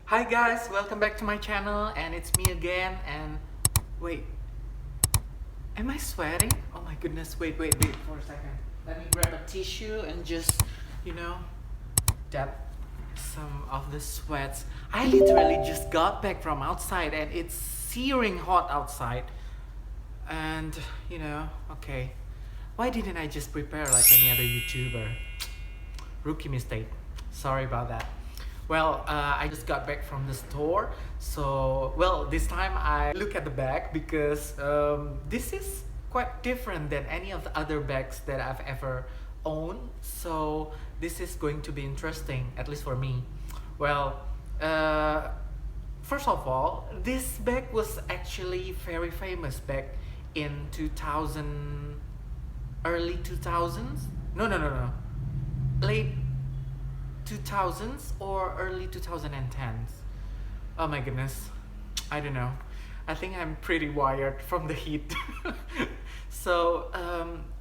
Hi guys, welcome back to my channel, and it's me again. And wait, am I sweating? Oh my goodness, wait for a second. Let me grab a tissue and just, you know, dab some of the sweats. I literally just got back from outside and it's searing hot outside. And, okay. Why didn't I just prepare like any other YouTuber? Rookie mistake. Sorry about that. Well, I just got back from the store, so this time I look at the bag because this is quite different than any of the other bags that I've ever owned. So this is going to be interesting, at least for me. Well, first of all, this bag was actually very famous back in 2000, early 2000s. No, late 2000s or early 2010s. Oh my goodness, I don't know. I think I'm pretty wired from the heat. So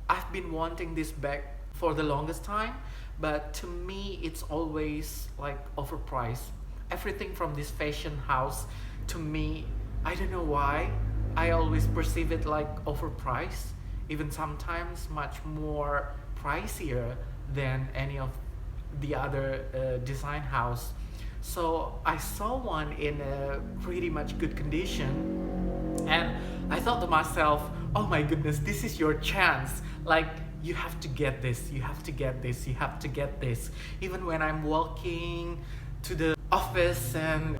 I've been wanting this bag for the longest time, but to me it's always like overpriced. Everything from this fashion house, to me, I don't know why, I always perceive it like overpriced, even sometimes much more pricier than any of the other design house. So I saw one in a pretty much good condition, and I thought to myself, oh my goodness, this is your chance. Like, you have to get this, you have to get this, you have to get this. Even when I'm walking to the office and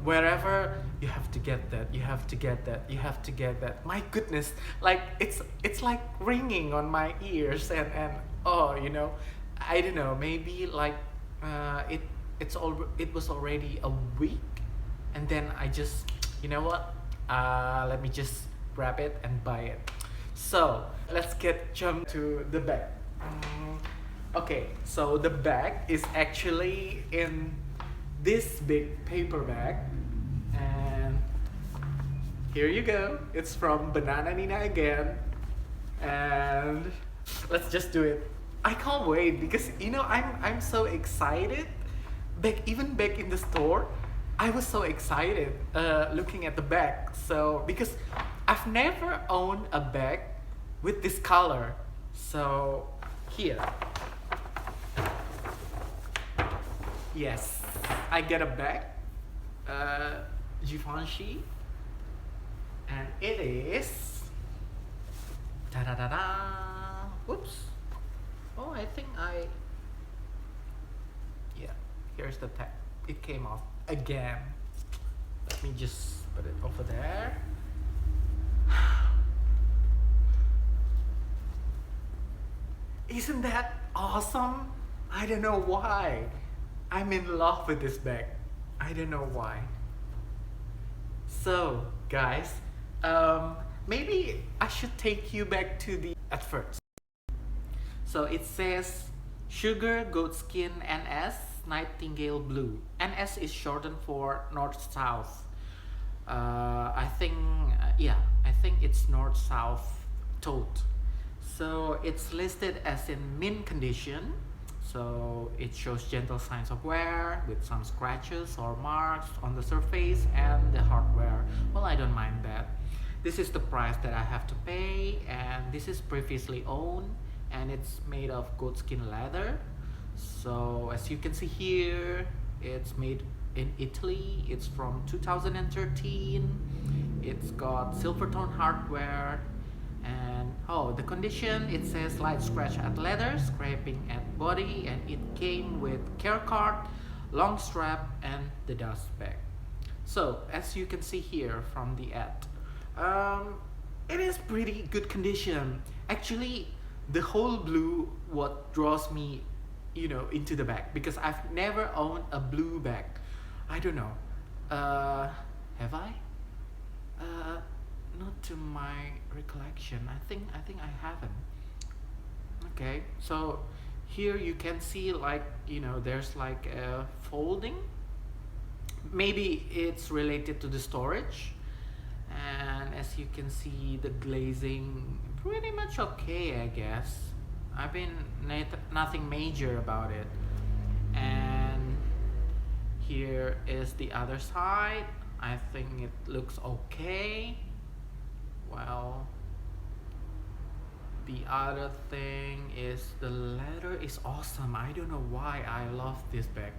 wherever, you have to get that, you have to get that, you have to get that. My goodness, like it's like ringing on my ears, and oh, I don't know, maybe like it was already a week, and then I just, you know what, let me just grab it and buy it. So let's get jump to the bag. Okay, so the bag is actually in this big paper bag, and here you go. It's from Banana Nina again, and let's just do it. I can't wait because I'm so excited. Even back in the store, I was so excited looking at the bag. So because I've never owned a bag with this color. So here, yes, I get a bag, Givenchy, and it is da da da da. Whoops. Oh, I think yeah, here's the tag. It came off again. Let me just put it over there. Isn't that awesome? I don't know why. I'm in love with this bag. I don't know why. So, guys, maybe I should take you back to the at first. So it says Sugar Goatskin NS Nightingale Blue. NS is shortened for North South. I think it's North South TOTE. So it's listed as in mint condition. So it shows gentle signs of wear with some scratches or marks on the surface and the hardware. Well, I don't mind that. This is the price that I have to pay, and this is previously owned, and it's made of goatskin leather. So as you can see here, it's made in Italy. It's from 2013. It's got silver tone hardware, and the condition, it says light scratch at leather, scraping at body, and it came with care card, long strap, and the dust bag. So as you can see here from the ad, it is pretty good condition. Actually, the whole blue what draws me into the bag, because I've never owned a blue bag. I don't know, have I? Not to my recollection. I think I haven't. Okay, so here you can see, like, there's like a folding. Maybe it's related to the storage. And as you can see, the glazing pretty much okay, I guess. I've been nothing major about it. And here is the other side. I think it looks okay. Well, the other thing is the leather is awesome. I don't know why I love this bag.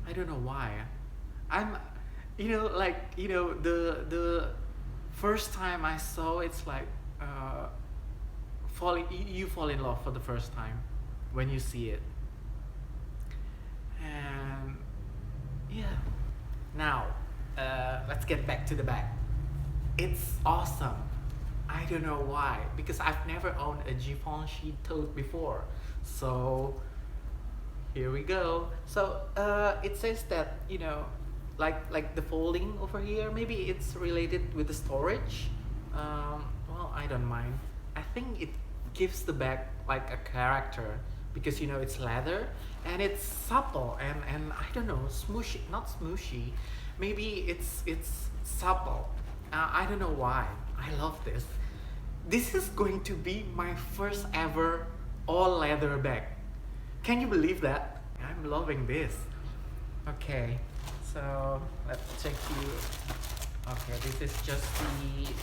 I don't know why. I'm, the first time I saw it's like you fall in love for the first time when you see it. And yeah, now let's get back to the bag. It's awesome. I don't know why, because I've never owned a Givenchy tote before. So here we go. So it says that, like the folding over here, maybe it's related with the storage. Well, I don't mind. I think it gives the bag like a character, because it's leather and it's supple and I don't know, smooshy, not smooshy. Maybe it's supple. I don't know why. I love this. This is going to be my first ever all leather bag. Can you believe that? I'm loving this. Okay, so let's check you. Okay, this is just the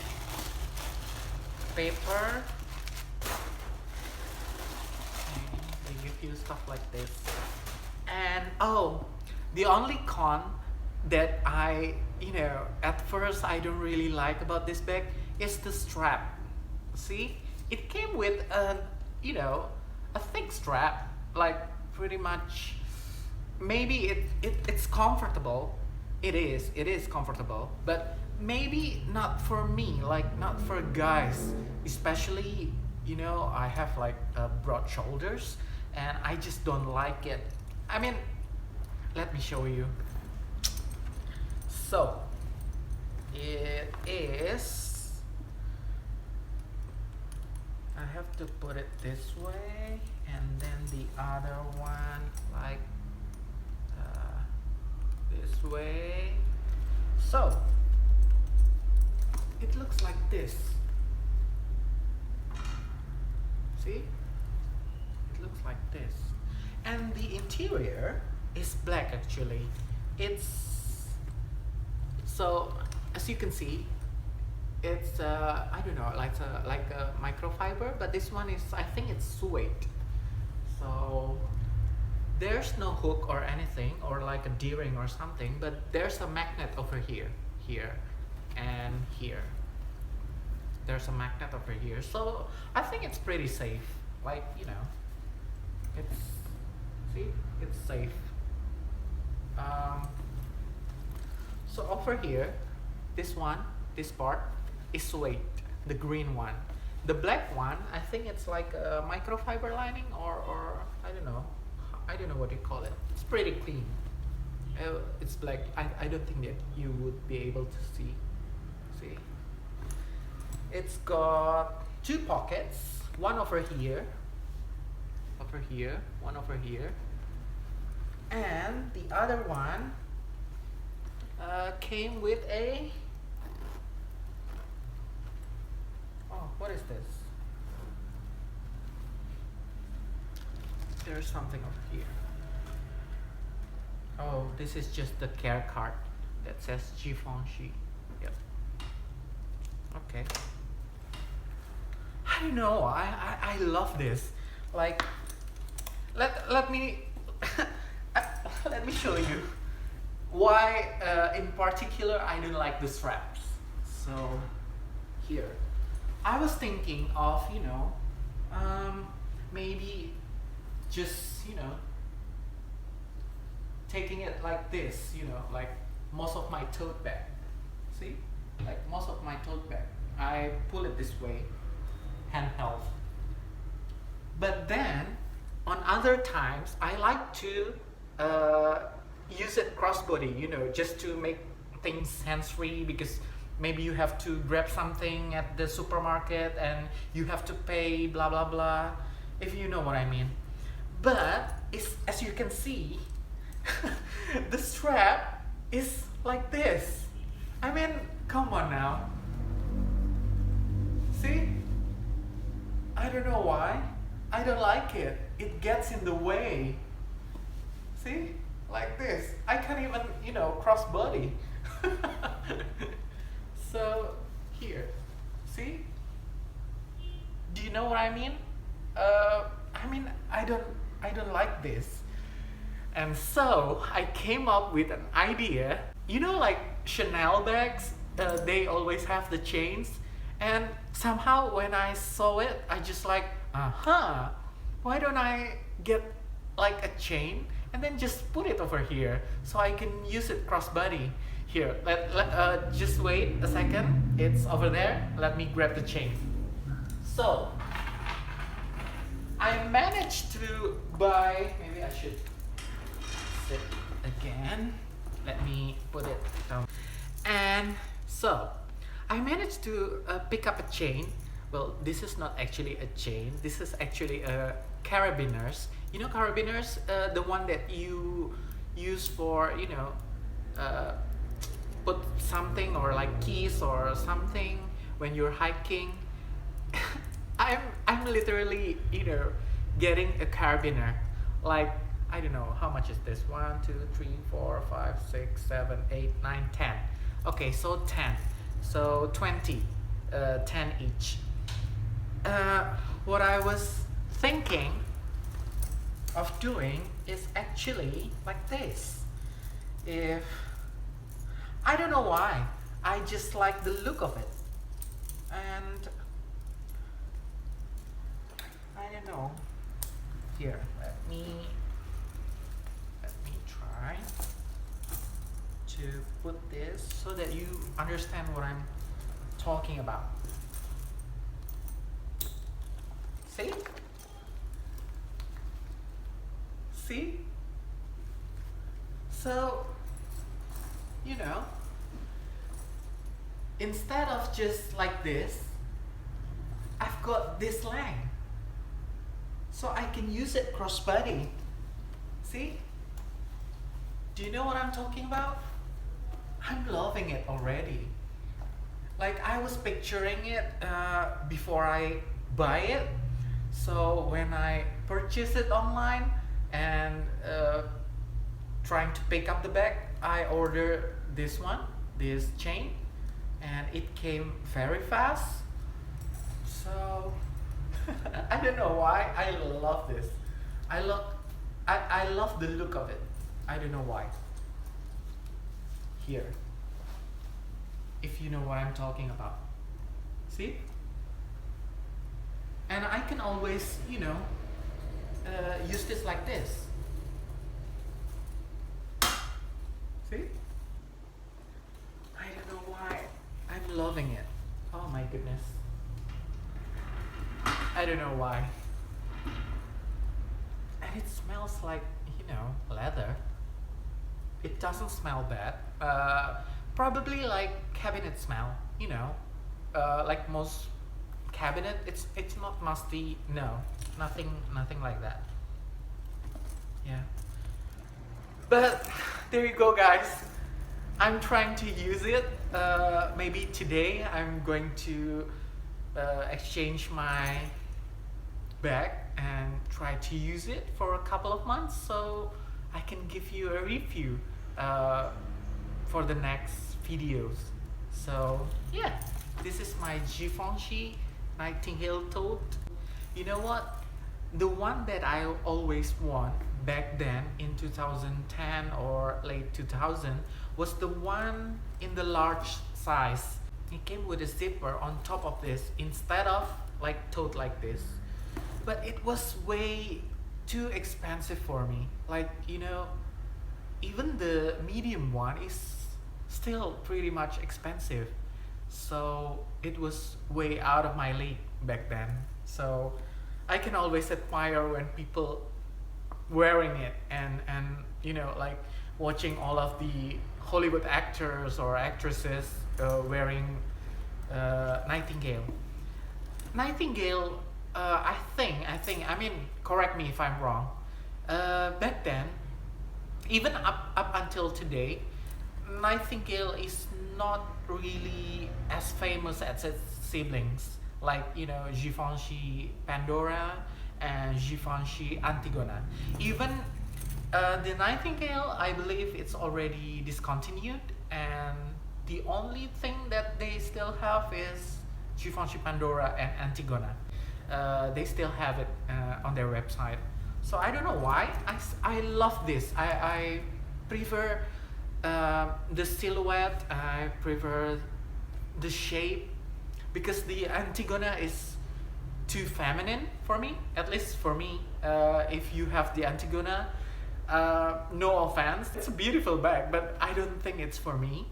paper. Okay, they give you stuff like this. And oh, the only con that I, at first I don't really like about this bag is the strap. See, it came with a thick strap, like pretty much. Maybe it's comfortable. It is comfortable, but maybe not for me, like not for guys, especially I have like broad shoulders and I just don't like it. I mean, let me show you. So it is, I have to put it this way and then the other one like this way. So it looks like this. See? It looks like this. And the interior is black actually. It's, so as you can see, it's I don't know, like a microfiber, but this one is, I think it's suede. So there's no hook or anything, or like a D-ring or something, but there's a magnet over here, and here. There's a magnet over here, so I think it's pretty safe. Like, it's, see, it's safe. So over here, this part is suede, the green one. The black one, I think it's like a microfiber lining, or I don't know what you call it. It's pretty clean. It's black. I don't think that you would be able to see. It's got two pockets, one over here, one over here, and the other one came with a, oh, what is this? There's something over here. Oh, this is just the care card that says Givenchy. Yep. Okay. I don't know. I love this. Like, let me let me show you why in particular I don't like the straps. So here, I was thinking of maybe just taking it like this, like most of my tote bag. See, like most of my tote bag, I pull it this way, handheld. But then on other times I like to use it crossbody, just to make things hands-free, because maybe you have to grab something at the supermarket and you have to pay blah blah blah, if you know what I mean. But it's, as you can see, the strap is like this. I mean, come on now. See? I don't know why. I don't like it. It gets in the way. See? like this. I can't even, you know, cross body. So here, see? Do you know what I mean? I don't like this. And so I came up with an idea. You know, like Chanel bags, they always have the chains. And somehow when I saw it, I just like, why don't I get like a chain and then just put it over here so I can use it crossbody. Here, just wait a second. It's over there. Let me grab the chain. So I managed to buy, maybe I should sit again. Let me put it down. And so I managed to pick up a chain. Well, this is not actually a chain. This is actually a carabiners. You know carabiners, the one that you use for, you know, put something or like keys or something when you're hiking. I'm literally, you know, getting a carabiner. Like, I don't know, how much is this? 1, 2, 3, 4, 5, 6, 7, 8, 9, 10. Okay, so 10. So 20, 10 each. What I was thinking of doing is actually like this. If I don't know why, I just like the look of it, and I don't know. Here, let me try to put this so that you understand what I'm talking about. See? See? So, you know, instead of just like this, I've got this length. So I can use it crossbody. See? Do you know what I'm talking about? I'm loving it already. Like, I was picturing it before I buy it. So when I purchase it online and trying to pick up the bag, I ordered this one, this chain, and it came very fast. So I don't know why I love this. I love the look of it. I don't know why. Here, if you know what I'm talking about. See? And I can always, you know, use this like this. See? I don't know why. I'm loving it. Oh my goodness. I don't know why. And it smells like, you know, leather. It doesn't smell bad. Probably like cabinet smell, you know, like most cabinet. It's not musty. No, nothing like that. Yeah. But there you go, guys. I'm trying to use it. Maybe today I'm going to exchange my bag and try to use it for a couple of months so I can give you a review for the next videos. So yeah, this is my Givenchy Nightingale tote. You know what? The one that I always want back then in 2010 or late 2000 was the one in the large size. It came with a zipper on top of this instead of like tote like this. But it was way too expensive for me. Like, you know, even the medium one is still pretty much expensive. So it was way out of my league back then. So I can always admire when people wearing it and you know, like watching all of the Hollywood actors or actresses wearing Nightingale. Nightingale, I mean, correct me if I'm wrong. Back then, even up until today, Nightingale is not really as famous as its siblings, like, you know, Givenchy Pandora and Givenchy Antigona. Even The Nightingale, I believe it's already discontinued, and the only thing that they still have is Givenchy Pandora and Antigona. They still have it on their website. So I don't know why. I love this. I prefer the silhouette. I prefer the shape, because the Antigona is too feminine for me. At least for me. If you have the Antigona, no offense, it's a beautiful bag, but I don't think it's for me.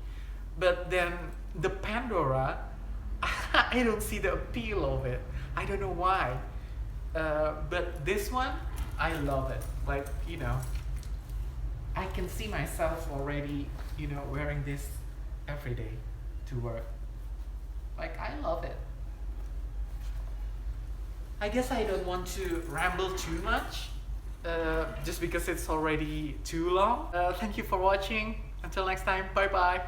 But then the Pandora, I don't see the appeal of it. I don't know why. But this one, I love it. Like, you know, I can see myself already, you know, wearing this every day to work. Like, I love it. I guess I don't want to ramble too much, just because it's already too long. Thank you for watching. Until next time, bye bye.